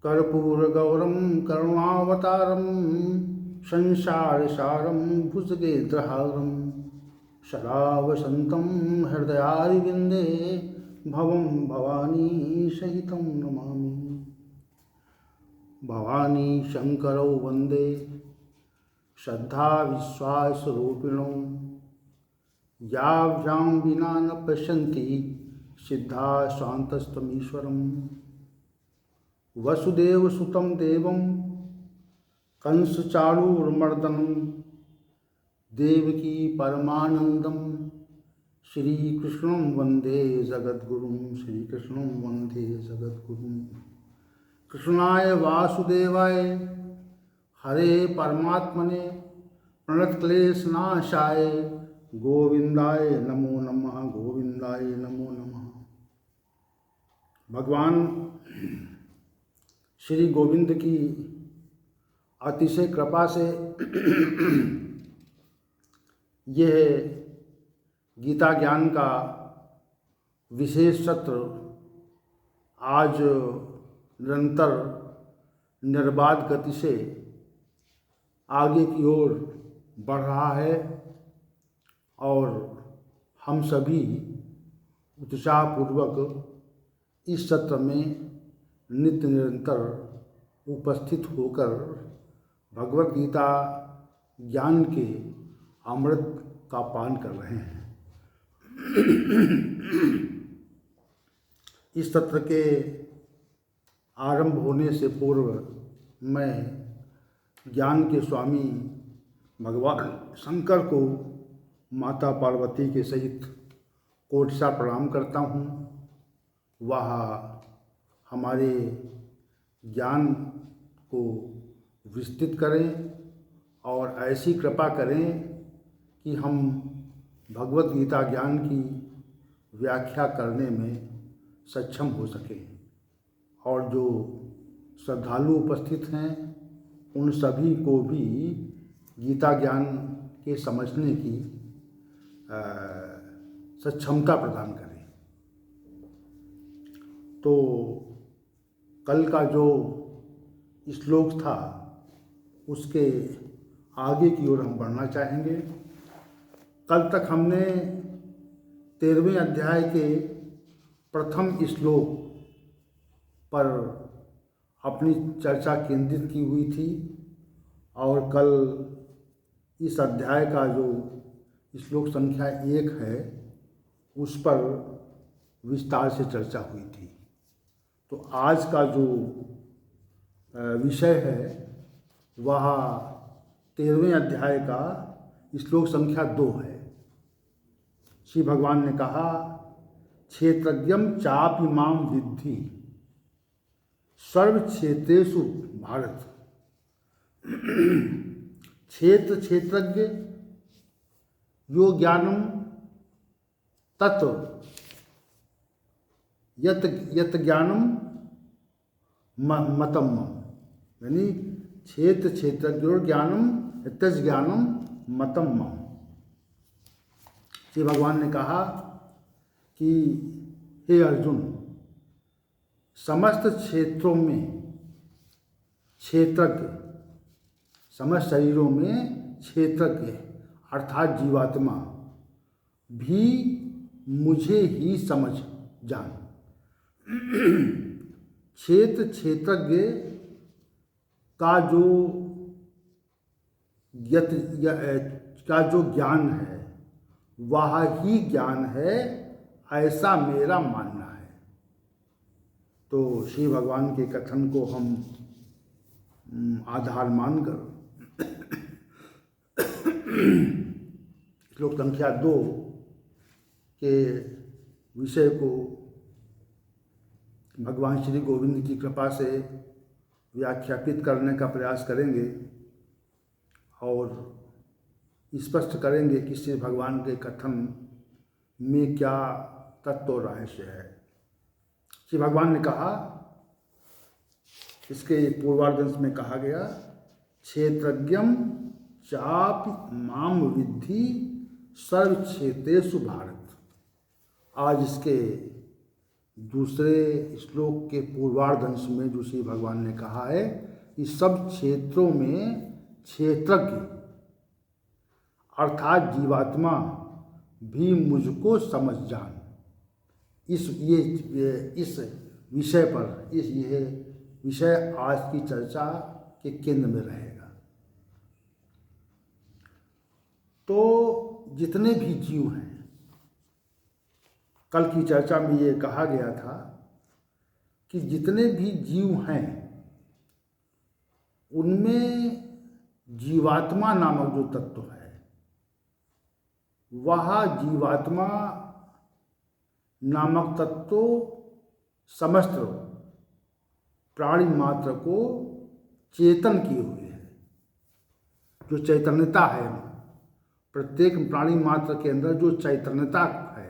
कर्पूरगौरं करुणावतारं संसारसारं भुजगेन्द्रहारं सदा वसन्तं हृदयारविन्दे भवं भवानी सहितं नमामि। भवानी शंकरौ वन्दे श्रद्धा विश्वासरूपिणौ याभ्यां विना न पश्यन्ति सिद्धा स्वान्तस्तमीश्वरम्। वसुदेवसुतं देवं कंसचाणूरमर्दनं देवकी परमानन्दं श्रीकृष्णं वन्दे जगद्गुरुं। श्रीकृष्णं वन्दे जगद्गुरुं। कृष्णाय वासुदेवाय हरे परमात्मने प्रणतक्लेशनाशाय गोविंदाय नमो नमः। गोविंदाय नमो नमः। भगवान श्री गोविंद की अतिशय कृपा से यह गीता ज्ञान का विशेष सत्र आज निरंतर निर्बाध गति से आगे की ओर बढ़ रहा है और हम सभी उत्साहपूर्वक इस सत्र में नित्य निरंतर उपस्थित होकर भगवत गीता ज्ञान के अमृत का पान कर रहे हैं। इस सत्र के आरंभ होने से पूर्व मैं ज्ञान के स्वामी भगवान शंकर को माता पार्वती के सहित कोटि प्रणाम करता हूँ। वह हमारे ज्ञान को विस्तृत करें और ऐसी कृपा करें कि हम भगवत गीता ज्ञान की व्याख्या करने में सक्षम हो सकें और जो श्रद्धालु उपस्थित हैं उन सभी को भी गीता ज्ञान के समझने की सक्षमता प्रदान करें। तो कल का जो श्लोक था उसके आगे की ओर हम बढ़ना चाहेंगे। कल तक हमने 13वें अध्याय के प्रथम श्लोक पर अपनी चर्चा केंद्रित की हुई थी और कल इस अध्याय का जो श्लोक संख्या 1 है उस पर विस्तार से चर्चा हुई थी। तो आज का जो विषय है वह 13वें अध्याय का श्लोक संख्या 2 है। श्री भगवान ने कहा, क्षेत्रज्ञं चापि मां विद्धि सर्व क्षेत्रेषु भारत। क्षेत्रज्ञ यो ज्ञानम तत् यत ज्ञानम मतम मम। यानी क्षेत्रज्ञो ज्ञानम यत ज्ञानम मतम मम। श्री भगवान ने कहा कि हे अर्जुन, समस्त क्षेत्रों में क्षेत्रज्ञ, समस्त शरीरों में क्षेत्रज्ञ अर्थात जीवात्मा भी मुझे ही समझ जान। क्षेत्रज्ञ का जो ज्ञान है वह ही ज्ञान है, ऐसा मेरा मानना है। तो श्री भगवान के कथन को हम आधार मानकर श्लोक संख्या 2 के विषय को भगवान श्री गोविंद की कृपा से व्याख्यापित करने का प्रयास करेंगे और स्पष्ट करेंगे कि श्री भगवान के कथन में क्या तत्व रहस्य है। श्री भगवान ने कहा, इसके पूर्वार्ध में कहा गया, क्षेत्रज्ञं चापि मां विद्धि सर्व क्षेत्रेषु भारत। आज इसके दूसरे श्लोक के पूर्वार्ध अंश में जो श्री भगवान ने कहा है कि सब क्षेत्रों में क्षेत्रज्ञ अर्थात जीवात्मा भी मुझको समझ जान। इस विषय पर यह विषय आज की चर्चा के केंद्र में रहेगा। तो जितने भी जीव हैं, कल की चर्चा में ये कहा गया था कि जितने भी जीव हैं उनमें जीवात्मा नामक जो तत्व है वह जीवात्मा नामक तत्व समस्त प्राणी मात्र को चेतन किए हुए है। जो चैतन्यता है प्रत्येक प्राणी मात्र के अंदर जो चैतन्यता है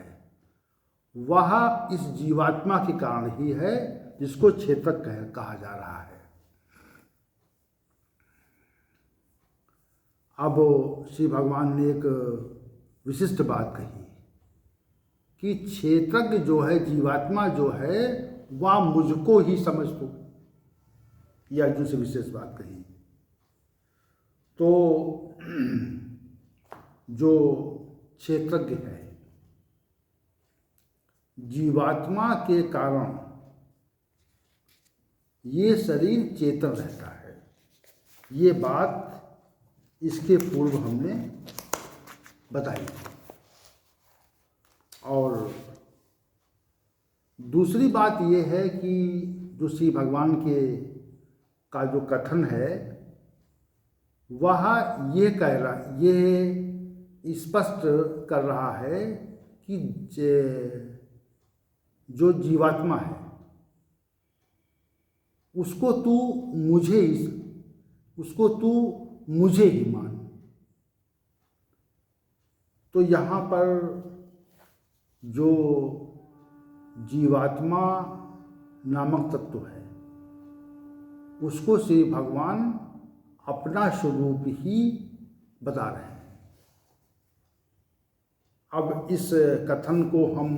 वह इस जीवात्मा के कारण ही है जिसको क्षेत्रक कहा जा रहा है। अब श्री भगवान ने एक विशिष्ट बात कही कि क्षेत्रज्ञ जो है जीवात्मा जो है वह मुझको ही समझ दो, यह अर्जुन से विशेष बात कही। तो जो क्षेत्रज्ञ है जीवात्मा के कारण ये शरीर चेतन रहता है। ये बात इसके पूर्व हमने बताई। और दूसरी बात ये है कि जो श्री भगवान का जो कथन है वह ये कह रहा, ये स्पष्ट कर रहा है कि जो जीवात्मा है उसको तू मुझे ही मान। तो यहाँ पर जो जीवात्मा नामक तत्व है उसको श्री भगवान अपना स्वरूप ही बता रहे हैं। अब इस कथन को हम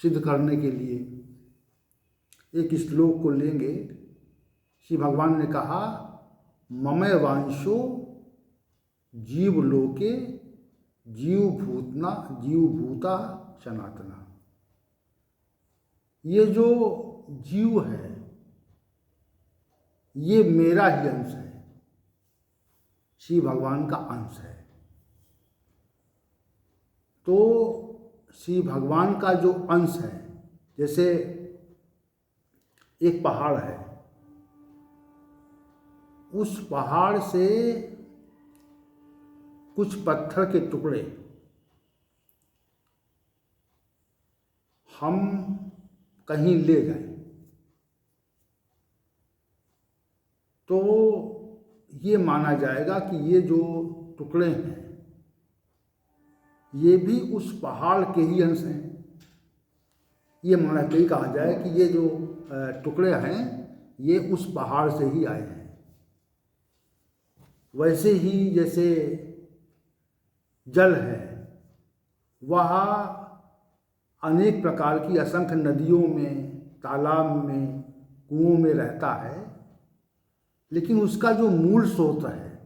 सिद्ध करने के लिए एक श्लोक को लेंगे। श्री भगवान ने कहा ममय वांशो जीवलोके जीवभूता सनातना। ये जो जीव है ये मेरा ही अंश है, श्री भगवान का अंश है। तो श्री भगवान का जो अंश है, जैसे एक पहाड़ है, उस पहाड़ से कुछ पत्थर के टुकड़े हम कहीं ले जाएं तो ये माना जाएगा कि ये जो टुकड़े हैं ये भी उस पहाड़ के ही अंश हैं। ये माना कहीं कहा जाए कि ये जो टुकड़े हैं ये उस पहाड़ से ही आए हैं। वैसे ही जैसे जल है वह अनेक प्रकार की असंख्य नदियों में, तालाब में, कुओं में रहता है, लेकिन उसका जो मूल स्रोत है,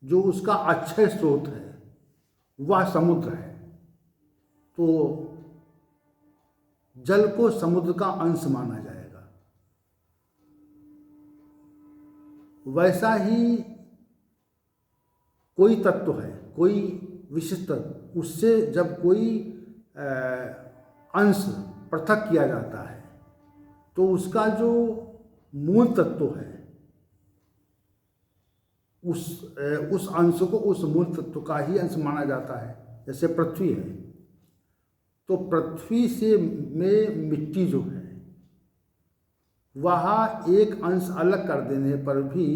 जो उसका अक्षय स्रोत है वह समुद्र है। तो जल को समुद्र का अंश माना जाएगा। वैसा ही कोई तत्व है, कोई विशिष्ट तत्व, उससे जब कोई अंश पृथक किया जाता है तो उसका जो मूल तत्व है उस अंश को उस मूल तत्व का ही अंश माना जाता है। जैसे पृथ्वी है तो पृथ्वी से में मिट्टी जो है वह एक अंश अलग कर देने पर भी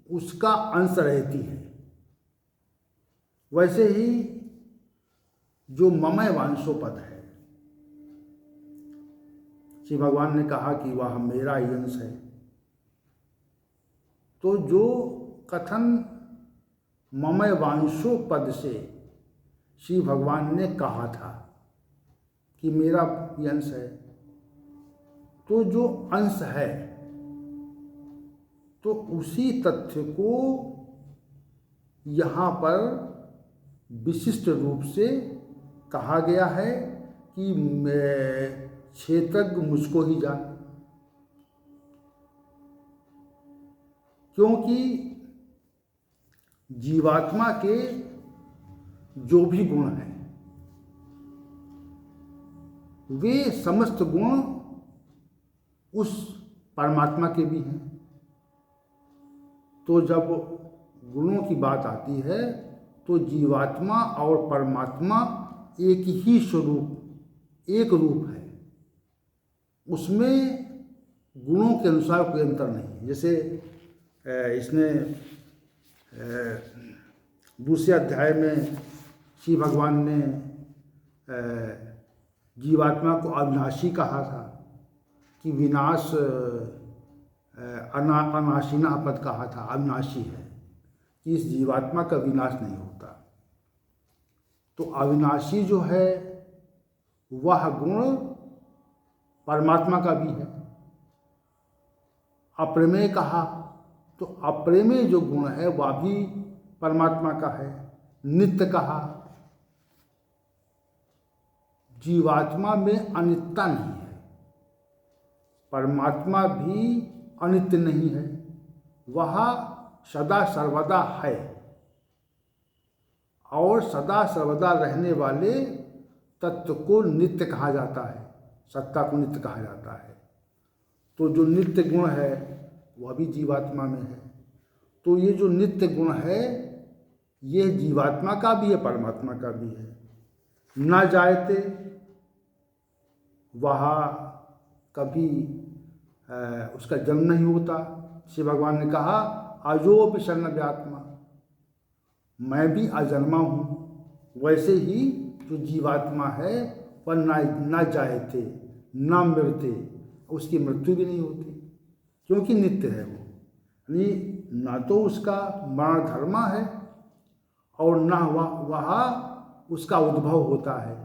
उसका अंश रहती है। वैसे ही जो ममय वांशोपद है, श्री भगवान ने कहा कि वह मेरा ही अंश है। तो जो कथन ममय वांशोपद से श्री भगवान ने कहा था कि मेरा ये अंश है, तो जो अंश है तो उसी तथ्य को यहाँ पर विशिष्ट रूप से कहा गया है कि क्षेत्रज्ञ मुझको ही जान। क्योंकि जीवात्मा के जो भी गुण हैं वे समस्त गुण उस परमात्मा के भी हैं। तो जब गुणों की बात आती है तो जीवात्मा और परमात्मा एक ही स्वरूप, एक रूप है, उसमें गुणों के अनुसार कोई अंतर नहीं। जैसे इसमें दूसरे अध्याय में श्री भगवान ने जीवात्मा को अविनाशी कहा था कि विनाश अनाशिना पद कहा था, अविनाशी है कि इस जीवात्मा का विनाश नहीं होता। तो अविनाशी जो है वह गुण परमात्मा का भी है। अप्रमेय कहा तो अप्रमेय जो गुण है वह भी परमात्मा का है। नित्य कहा, जीवात्मा में अनित्यता नहीं है, परमात्मा भी अनित्य नहीं है, वह सदा सर्वदा है और सदा सर्वदा रहने वाले तत्व को नित्य कहा जाता है, सत्ता को नित्य कहा जाता है। तो जो नित्य गुण है वह भी जीवात्मा में है। तो ये जो नित्य गुण है ये जीवात्मा का भी है, परमात्मा का भी है। न जायते, वह कभी उसका जन्म नहीं होता। श्री भगवान ने कहा अजोपि सन्नव्यात्मा, मैं भी अजन्मा हूँ। वैसे ही जो जीवात्मा है वह न जायते न मरते, उसकी मृत्यु भी नहीं होती क्योंकि नित्य है वो। यानी ना तो उसका मरण धर्मा है और न वह उसका उद्भव होता है।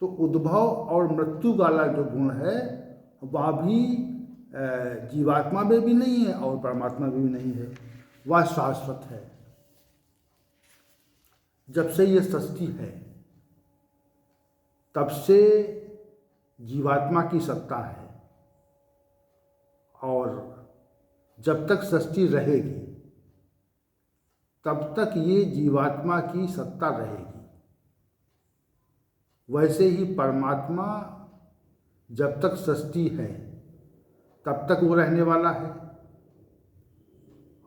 तो उद्भव और मृत्यु वाला जो गुण है वह भी जीवात्मा में भी नहीं है और परमात्मा में भी नहीं है, वह शाश्वत है। जब से ये सृष्टि है तब से जीवात्मा की सत्ता है और जब तक सृष्टि रहेगी तब तक ये जीवात्मा की सत्ता रहेगी। वैसे ही परमात्मा जब तक सृष्टि है तब तक वो रहने वाला है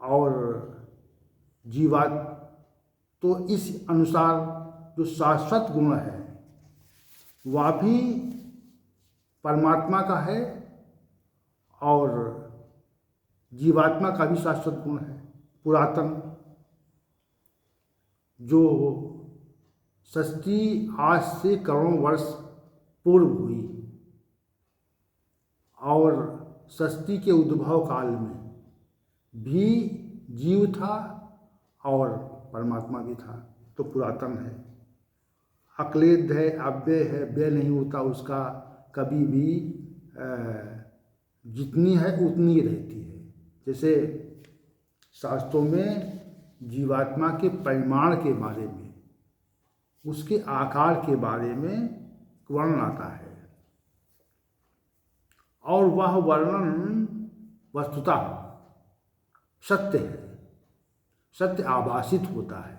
और तो इस अनुसार जो शाश्वत गुण है वह भी परमात्मा का है और जीवात्मा का भी शाश्वत गुण है। पुरातन जो सृष्टि आज से करोड़ों वर्ष पूर्व हुई और सृष्टि के उद्भव काल में भी जीव था और परमात्मा भी था, तो पुरातन है। अक्लेद है, अव्यय है, व्यय नहीं होता उसका कभी भी, जितनी है उतनी रहती है। जैसे शास्त्रों में जीवात्मा के परिमाण के बारे में, उसके आकार के बारे में वर्णन आता है और वह वर्णन वस्तुतः सत्य है, सत्य आभासित होता है।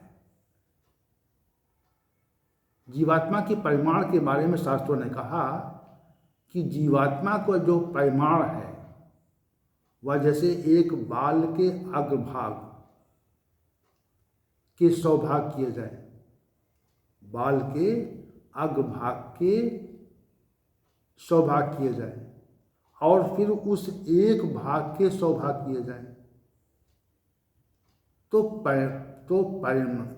जीवात्मा के परिमाण के बारे में शास्त्रों ने कहा कि जीवात्मा का जो परिमाण है वह जैसे एक बाल के अग्रभाग के 100 भाग किए जाए, बाल के अग्रभाग के 100 भाग किए जाए और फिर उस एक भाग के 100 भाग किए जाए तो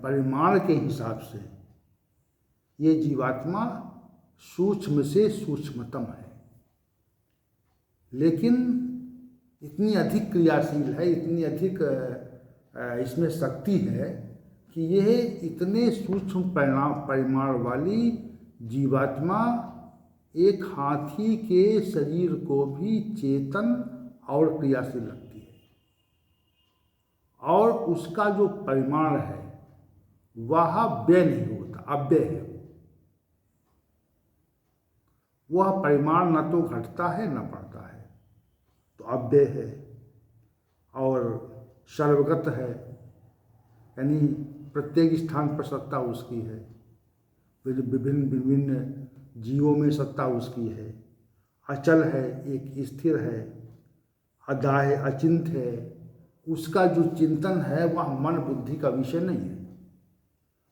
परिमाण के हिसाब से ये जीवात्मा सूक्ष्म से सूक्ष्मतम है, लेकिन इतनी अधिक क्रियाशील है, इतनी अधिक इसमें शक्ति है कि यह इतने सूक्ष्म परिमाण वाली जीवात्मा एक हाथी के शरीर को भी चेतन और क्रियाशील लगती है, और उसका जो परिमाण है वह व्यय नहीं होता, अव्यय है। वह परिमाण न तो घटता है न बढ़ता है, तो अव्यय है और सर्वगत है, यानी प्रत्येक स्थान पर सत्ता उसकी है, विभिन्न विभिन्न जीवों में सत्ता उसकी है, अचल है, एक स्थिर है, अदाह्य अचिंत है। उसका जो चिंतन है वह मन बुद्धि का विषय नहीं है।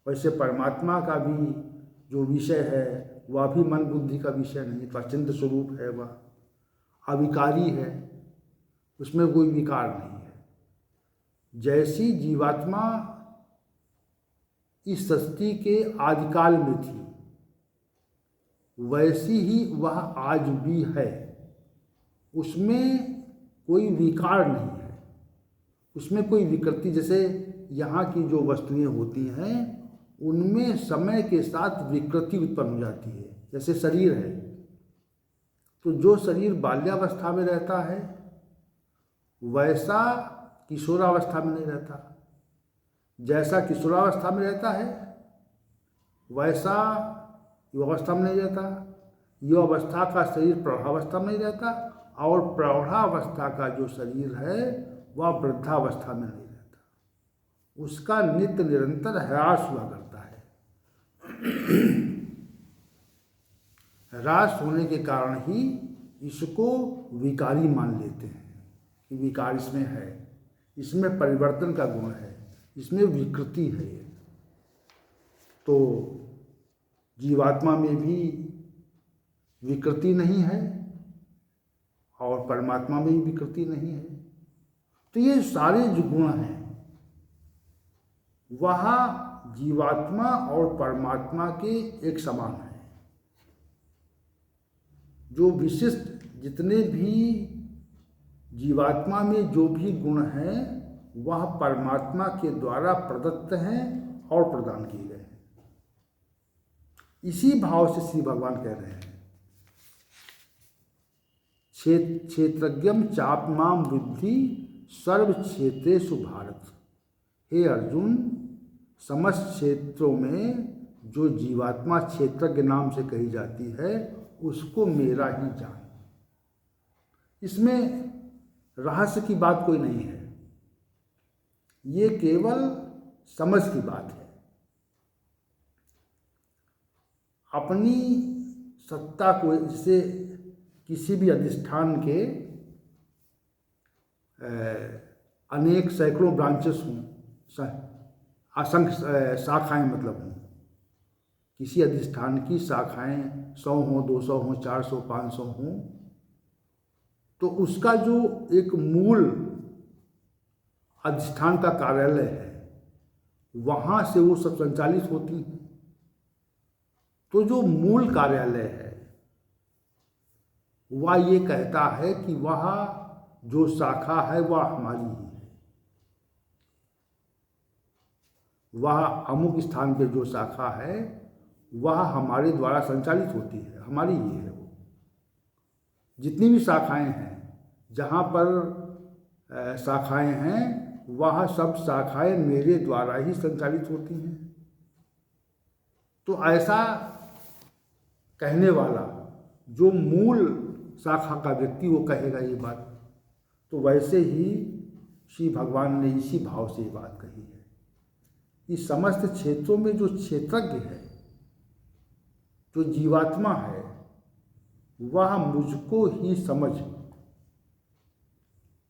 वैसे परमात्मा का भी जो विषय है वह भी मन बुद्धि का विषय नहीं है, तो अचिंत स्वरूप है, वह अविकारी है, उसमें कोई विकार नहीं है। जैसी जीवात्मा इस सृष्टि के आदिकाल में थी वैसी ही वह आज भी है, उसमें कोई विकार नहीं है, उसमें कोई विकृति। जैसे यहाँ की जो वस्तुएं होती हैं उनमें समय के साथ विकृति उत्पन्न हो जाती है। जैसे शरीर है, तो जो शरीर बाल्यावस्था में रहता है वैसा किशोरावस्था में नहीं रहता, जैसा किशोरावस्था में रहता है वैसा युवावस्था में नहीं रहता, युवावस्था का शरीर प्रौढ़ावस्था में नहीं रहता, और प्रौढ़ावस्था का जो शरीर है वह वृद्धावस्था में नहीं रहता। उसका नित्य निरंतर ह्रास हुआ करता है। ह्रास होने के कारण ही इसको विकारी मान लेते हैं कि विकार इसमें है, इसमें परिवर्तन का गुण है, इसमें विकृति है। तो जीवात्मा में भी विकृति नहीं है और परमात्मा में भी विकृति नहीं है। तो ये सारे जो गुण हैं वह जीवात्मा और परमात्मा के एक समान है। जो विशिष्ट जितने भी जीवात्मा में जो भी गुण हैं वह परमात्मा के द्वारा प्रदत्त हैं और प्रदान किए गए हैं। इसी भाव से श्री भगवान कह रहे हैं, क्षेत्रज्ञम चापमाम विद्धि सर्व क्षेत्रेषु भारत। हे अर्जुन, समस्त क्षेत्रों में जो जीवात्मा क्षेत्रज्ञ नाम से कही जाती है उसको मेरा ही जान। इसमें रहस्य की बात कोई नहीं है, ये केवल समझ की बात है। अपनी सत्ता को, जैसे किसी भी अधिष्ठान के अनेक सैकड़ों ब्रांचेस हों, असंख्य शाखाएं मतलब हों, किसी अधिष्ठान की शाखाएं 100 हों, 200 हों, 400, 500 हों, तो उसका जो एक मूल अधिष्ठान का कार्यालय है वहाँ से वो सब संचालित होती हैं। तो जो मूल कार्यालय है वह ये कहता है कि वह जो शाखा है वह हमारी ही है, वह अमुक स्थान पे जो शाखा है वह हमारे द्वारा संचालित होती है, हमारी ही है। वो जितनी भी शाखाएं हैं, जहाँ पर शाखाएं हैं वह सब शाखाएं मेरे द्वारा ही संचालित होती हैं। तो ऐसा कहने वाला जो मूल शाखा का व्यक्ति वो कहेगा ये बात। तो वैसे ही श्री भगवान ने इसी भाव से ये बात कही है कि समस्त क्षेत्रों में जो क्षेत्रज्ञ है, जो जीवात्मा है, वह मुझको ही समझ।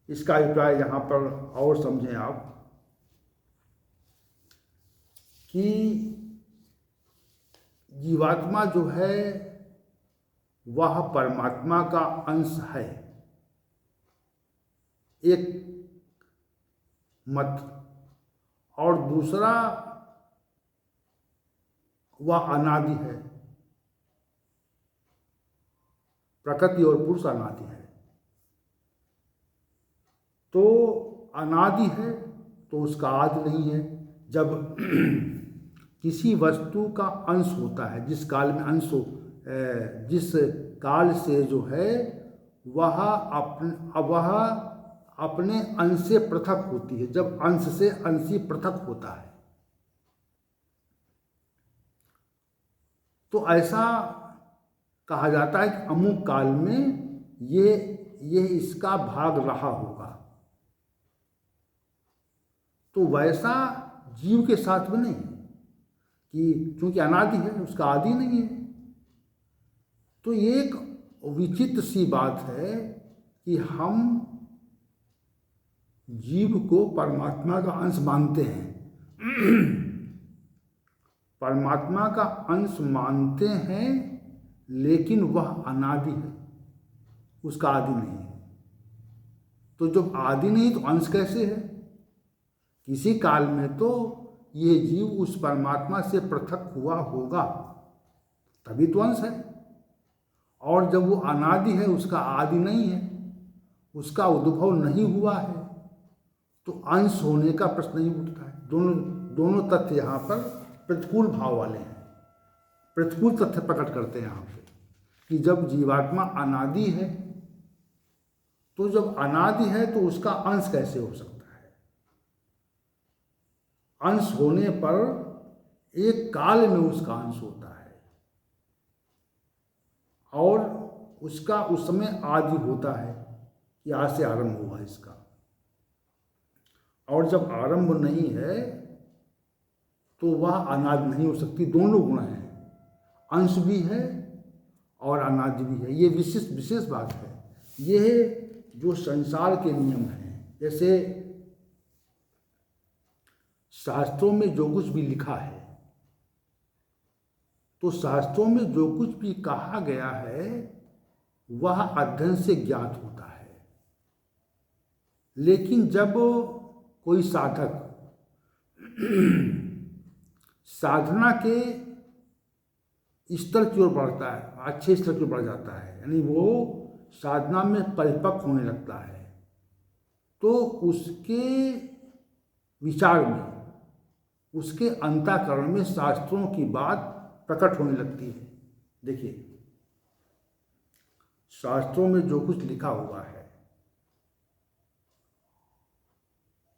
इसका अभिप्राय यहाँ पर और समझें आप कि जीवात्मा जो है वह परमात्मा का अंश है, एक मत, और दूसरा वह अनादि है। प्रकृति और पुरुष अनादि है, तो अनादि है तो उसका आदि नहीं है। जब किसी वस्तु का अंश होता है, जिस काल में अंश हो, जिस काल से जो है वह अपने अंश से पृथक होती है, जब अंश से अंशी पृथक होता है। तो ऐसा कहा जाता है कि अमुक काल में ये इसका भाग रहा होगा। तो वैसा जीव के साथ में नहीं कि चूंकि अनादि है, उसका आदि नहीं है। तो ये एक विचित्र सी बात है कि हम जीव को परमात्मा का अंश मानते हैं, परमात्मा का अंश मानते हैं, लेकिन वह अनादि है, उसका आदि नहीं है। तो जब आदि नहीं तो अंश कैसे है? किसी काल में तो ये जीव उस परमात्मा से पृथक हुआ होगा, तभी तो अंश है। और जब वो अनादि है, उसका आदि नहीं है, उसका उद्भव नहीं हुआ है, तो अंश होने का प्रश्न नहीं उठता है। दोनों तथ्य यहाँ पर प्रतिकूल भाव वाले हैं, प्रतिकूल तथ्य प्रकट करते हैं यहाँ पे कि जब जीवात्मा अनादि है, तो जब अनादि है तो उसका अंश कैसे हो सकता है? अंश होने पर एक काल में उसका अंश होता है और उसका उस समय आदि होता है कि आज से आरंभ हुआ इसका। और जब आरंभ नहीं है तो वह अनादि नहीं हो सकती। दोनों गुण हैं, अंश भी है और अनादि भी है। ये विशेष बात है। ये जो संसार के नियम हैं, जैसे शास्त्रों में जो कुछ भी लिखा है, तो शास्त्रों में जो कुछ भी कहा गया है वह अध्ययन से ज्ञात होता है। लेकिन जब कोई साधक साधना के स्तर की ओर बढ़ता है, अच्छे स्तर की ओर बढ़ जाता है, यानी वो साधना में परिपक्व होने लगता है, तो उसके विचार में, उसके अंतःकरण में शास्त्रों की बात प्रकट होने लगती है। देखिए, शास्त्रों में जो कुछ लिखा हुआ है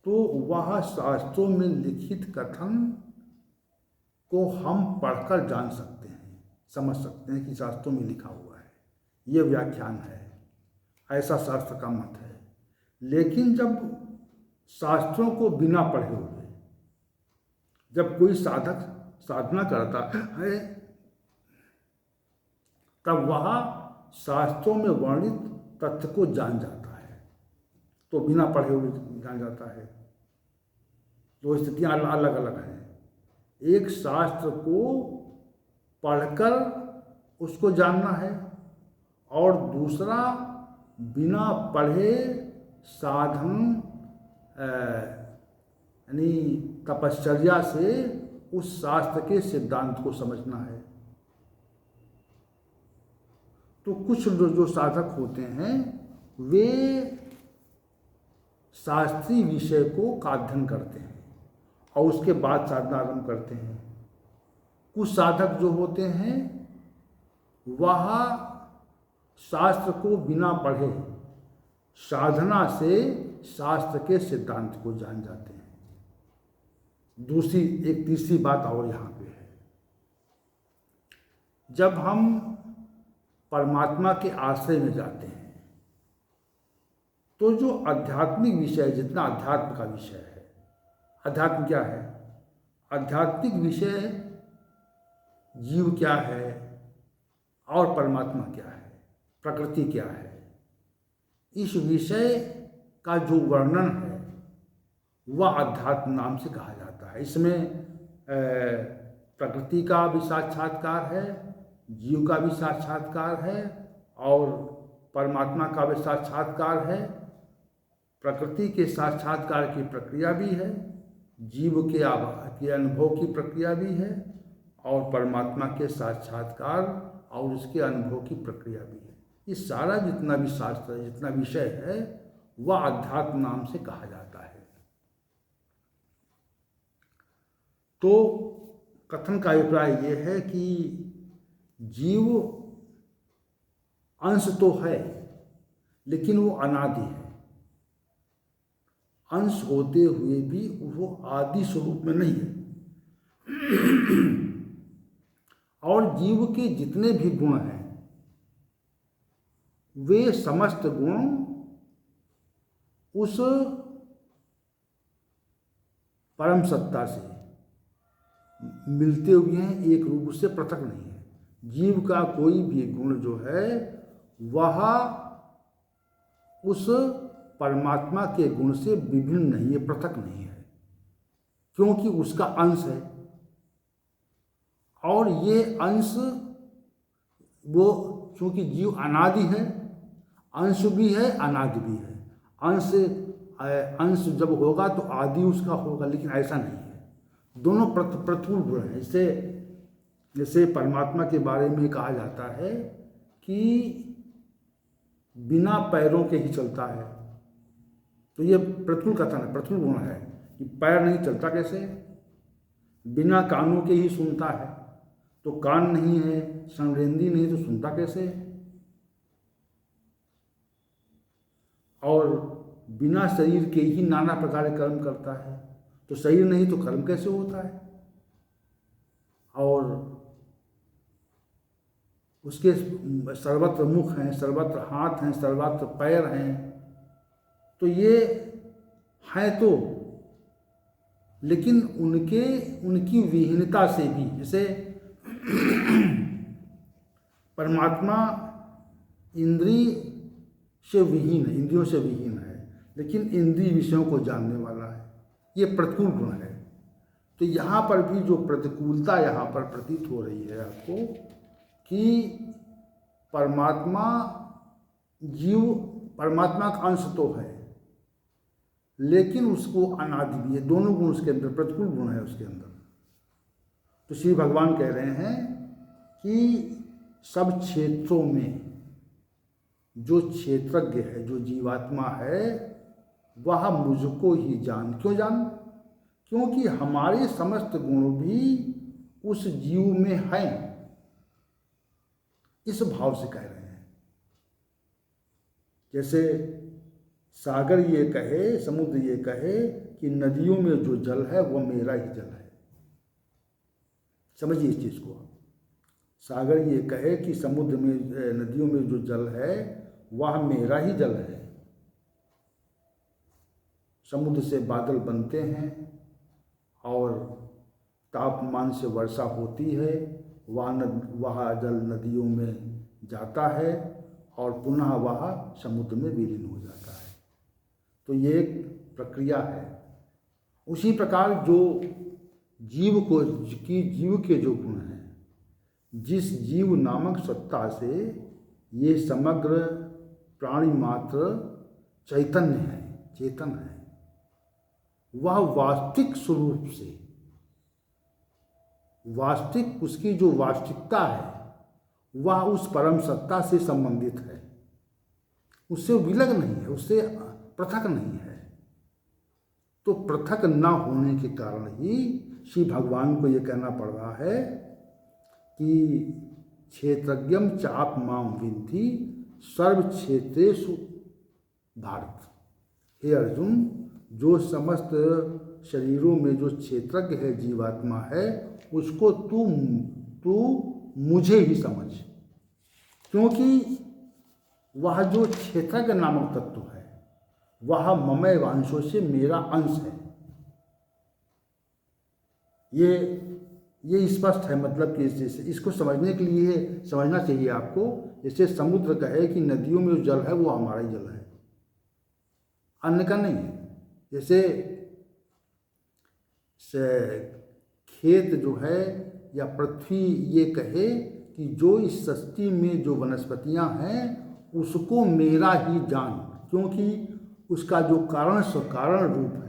तो वह शास्त्रों में लिखित कथन को हम पढ़कर जान सकते हैं, समझ सकते हैं कि शास्त्रों में लिखा हुआ है, यह व्याख्यान है, ऐसा शास्त्र का मत है। लेकिन जब शास्त्रों को बिना पढ़े हुए जब कोई साधक साधना करता है, तब वह शास्त्रों में वर्णित तथ्य को जान जाता है। तो बिना पढ़े हुए जान जाता है। दो स्थितियां अलग अलग हैं। एक शास्त्र को पढ़कर उसको जानना है, और दूसरा बिना पढ़े साधन यानी तपश्चर्या से उस शास्त्र के सिद्धांत को समझना है। तो कुछ जो साधक होते हैं वे शास्त्रीय विषय को का अध्ययन करते हैं और उसके बाद साधना आरंभ करते हैं। कुछ साधक जो होते हैं वह शास्त्र को बिना पढ़े साधना से शास्त्र के सिद्धांत को जान जाते हैं। एक तीसरी बात और यहाँ पे है, जब हम परमात्मा के आश्रय में जाते हैं तो जो आध्यात्मिक विषय, जितना अध्यात्म का विषय है, अध्यात्म क्या है? आध्यात्मिक विषय जीव क्या है और परमात्मा क्या है, प्रकृति क्या है, इस विषय का जो वर्णन है वह अध्यात्म नाम से कहा जाता है। इसमें प्रकृति का भी साक्षात्कार है, जीव का भी साक्षात्कार है और परमात्मा का भी साक्षात्कार है। प्रकृति के साक्षात्कार की प्रक्रिया भी है, जीव के अनुभव की प्रक्रिया भी है, और परमात्मा के साक्षात्कार और उसके अनुभव की प्रक्रिया भी है। ये सारा जितना भी शास्त्र है, जितना विषय है, वह अध्यात्म नाम से कहा जाता है। तो कथन का अभिप्राय ये है कि जीव अंश तो है, लेकिन वो अनादि है। अंश होते हुए भी वो आदि स्वरूप में नहीं है। और जीव के जितने भी गुण हैं, वे समस्त गुण उस परम सत्ता से मिलते हुए हैं, एक रूप से पृथक नहीं है। जीव का कोई भी गुण जो है वह उस परमात्मा के गुण से विभिन्न नहीं है, पृथक नहीं है, क्योंकि उसका अंश है। और ये अंश वो, क्योंकि जीव अनादि है, अंश भी है अनादि भी है। अंश जब होगा तो आदि उसका होगा, लेकिन ऐसा नहीं है। दोनों प्रतिकूल गुण हैं। जैसे परमात्मा के बारे में कहा जाता है कि बिना पैरों के ही चलता है, तो ये प्रतिकूल कथन है, प्रतिकूल गुण है कि पैर नहीं चलता कैसे। बिना कानों के ही सुनता है, तो कान नहीं है, संवेदी नहीं, तो सुनता कैसे। और बिना शरीर के ही नाना प्रकार के कर्म करता है, तो शरीर नहीं तो कर्म कैसे होता है। और उसके सर्वत्र मुख हैं, सर्वत्र हाथ हैं, सर्वत्र पैर हैं, तो ये हैं तो, लेकिन उनकी विहीनता से भी, जैसे परमात्मा इंद्रिय से विहीन है, इंद्रियों से विहीन है, लेकिन इंद्रिय विषयों को जानने वाला है। ये प्रतिकूल गुण है। तो यहाँ पर भी जो प्रतिकूलता यहाँ पर प्रतीत हो रही है आपको, कि परमात्मा का अंश तो है, लेकिन उसको अनादि भी है। दोनों गुण उसके अंदर, प्रतिकूल गुण है उसके अंदर। तो श्री भगवान कह रहे हैं कि सब क्षेत्रों में जो क्षेत्रज्ञ है, जो जीवात्मा है, वह मुझको ही जान। क्यों जान? क्योंकि हमारे समस्त गुण भी उस जीव में हैं, इस भाव से कह रहे हैं। जैसे सागर ये कहे, समुद्र ये कहे कि नदियों में जो जल है वह मेरा ही जल है। समझिए इस चीज को। सागर ये कहे कि समुद्र में, नदियों में जो जल है वह मेरा ही जल है। समुद्र से बादल बनते हैं और तापमान से वर्षा होती है, वह जल नदियों में जाता है और पुनः वह समुद्र में विलीन हो जाता है। तो ये एक प्रक्रिया है। उसी प्रकार जो जीव के जो गुण हैं, जिस जीव नामक सत्ता से ये समग्र प्राणी मात्र चैतन्य है, चेतन है, वह वास्तविक स्वरूप से, वास्तविक उसकी जो वास्तविकता है वह उस परम सत्ता से संबंधित है, उससे विलग नहीं है, उससे पृथक नहीं है। तो पृथक न होने के कारण ही श्री भगवान को ये कहना पड़ रहा है कि क्षेत्रज्ञम चाप माम विद्धि सर्व क्षेत्रेषु भारत। हे अर्जुन, जो समस्त शरीरों में जो क्षेत्रज्ञ है, जीवात्मा है, उसको तू मुझे ही समझ, क्योंकि वह जो क्षेत्रज्ञ नामक तत्व है वह ममय वांशों से मेरा अंश है। ये स्पष्ट है। मतलब कि इसको समझने के लिए समझना चाहिए आपको। जैसे समुद्र कहे कि नदियों में जो जल है वो हमारा ही जल है, अन्य का नहीं है। जैसे खेत जो है या पृथ्वी ये कहे कि जो इस सृष्टि में जो वनस्पतियां हैं उसको मेरा ही जान, क्योंकि उसका जो कारण रूप है,